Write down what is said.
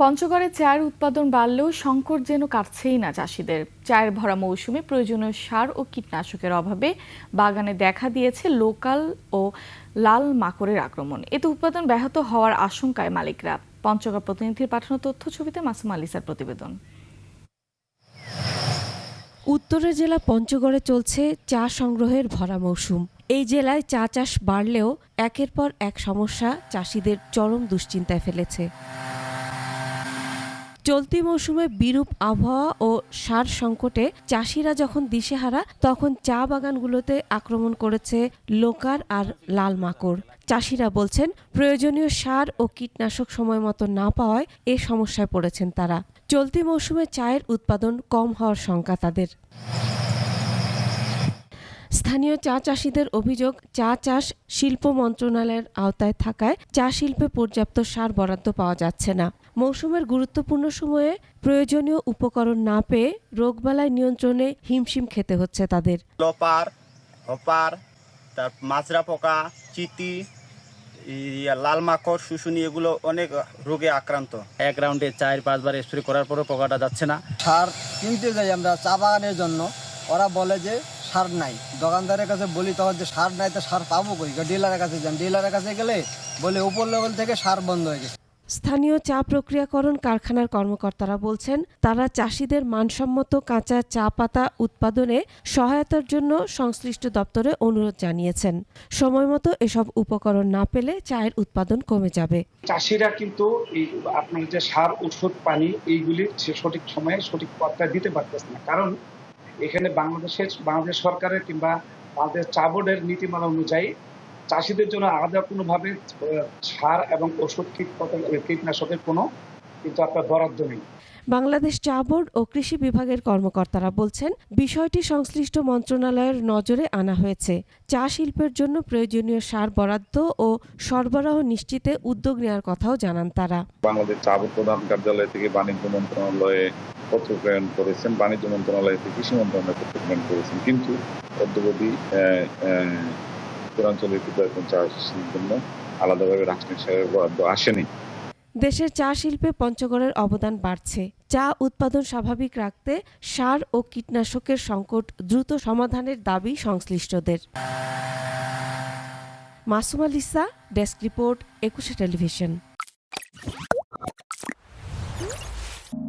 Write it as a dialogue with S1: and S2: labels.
S1: পঞ্চগড়ে চায়ের উৎপাদন বাড়লেও সংকট যেন কাটছেই না চাষিদের। চায়ের ভরা মৌসুমে প্রয়োজনীয় সার ও কীটনাশকের অভাবে বাগানে দেখা দিয়েছে লোকাল ও লাল মাকড়ের আক্রমণ। এতে উৎপাদন ব্যাহত হওয়ার আশঙ্কায় মালিকরা। পঞ্চগড় প্রতিনিধির পাঠানো তথ্য ছবিতে মাসুমা লিসার প্রতিবেদন।
S2: উত্তরের জেলা পঞ্চগড়ে চলছে চা সংগ্রহের ভরা মৌসুম। এই জেলায় চা চাষ বাড়লেও একের পর এক সমস্যা চাষিদের চরম দুশ্চিন্তায় ফেলেছে। চলতি মৌসুমে বিরূপ আবহাওয়া ও সার সংকটে চাষিরা যখন দিশেহারা, তখন চা বাগানগুলোতে আক্রমণ করেছে লোকার আর লাল মাকড়। চাষিরা বলছেন, প্রয়োজনীয় সার ও কীটনাশক সময় মতো না পাওয়ায় এ সমস্যায় পড়েছেন তারা। চলতি মৌসুমে চায়ের উৎপাদন কম হওয়ার শঙ্কা তাদের। স্থানীয় চা চাষিদের অভিযোগ, চা চাষ শিল্প মন্ত্রণালয়ের আওতায় থাকায় চা শিল্পে পর্যাপ্ত সার বরাদ্দ পাওয়া যাচ্ছে না। মৌসুমের গুরুত্বপূর্ণ সময়ে প্রয়োজনীয় উপকরণ না পেয়ে রোগবালাই নিয়ন্ত্রণে হিমশিম খেতে হচ্ছে তাদের।
S3: লোপার, হপার, তার মাজরা পোকা, চিতি, লাল মাকড়, শুশুনি, এগুলো অনেক রোগে আক্রান্ত।
S4: এক রাউন্ডে 4-5 বার স্প্রে করার পরও পোকাটা যাচ্ছে না।
S5: সার কিনতে যাই আমরা চা বাগানের জন্য, ওরা বলে যে সার নাই। দোকানদারের কাছে বলি তখন যে সার নাই, তো সার পাবো কই? ডিলারের কাছে যান, ডিলারের কাছে গেলে বলে উপর লেভেল থেকে সার বন্ধ হয়ে গেছে।
S2: স্থানীয় চা প্রক্রিয়াকরণ কারখানার কর্মকর্তারা বলছেন, তারা চাষিদের মানসম্মত কাঁচা চা পাতা উৎপাদনে সহায়তার জন্য সংশ্লিষ্ট দপ্তরে অনুরোধ জানিয়েছেন। সময়মতো এসব উপকরণ না পেলে চায়ের উৎপাদন কমে যাবে।
S6: চাষিরা কিন্তু এই আপনার যে সার, ওষুধ, পানি এইগুলি সঠিক সময়ে সঠিক মাত্রায় দিতে পারতেছে না। কারণ এখানে বাংলাদেশ সরকারের কিংবা বাংলাদেশ চা বোর্ডের নীতিমালা অনুযায়ী চাষিদের জন্য আলাদা কোনোভাবে সার এবং ওষুধ কীটনাশকের কোনো কিন্তু আপনার বরাদ্দ নেই।
S2: বাংলাদেশ চা বোর্ড ও কৃষি বিভাগের কর্মকর্তারা বলছেন, বিষয়টি সংশ্লিষ্ট মন্ত্রণালয়ের নজরে আনা হয়েছে। চা শিল্পের জন্য প্রয়োজনীয় সার বরাদ্দ ও সরবরাহ নিশ্চিতে উদ্যোগ নেওয়ার কথাও জানান তারা।
S7: বাংলাদেশ চা বোর্ড প্রধান কার্যালয় থেকে বাণিজ্য মন্ত্রণালয়ে পত্র প্রেরণ করেছেন, বাণিজ্য মন্ত্রণালয় থেকে কৃষি মন্ত্রণালয়ে পত্র প্রেরণ করেছেন, কিন্তু অদ্যবধি উত্তরাঞ্চলের ক্ষুদ্র চাষের জন্য আলাদাভাবে রাসায়নিক সারের বরাদ্দ আসেনি।
S2: দেশের চা শিল্পে পঞ্চগড়ের অবদান বাড়ছে। চা উৎপাদন স্বাভাবিক রাখতে সার ও কীটনাশকের সংকট দ্রুত সমাধানের দাবি সংশ্লিষ্টদের। Masuma Lisa, desk report, 21 television.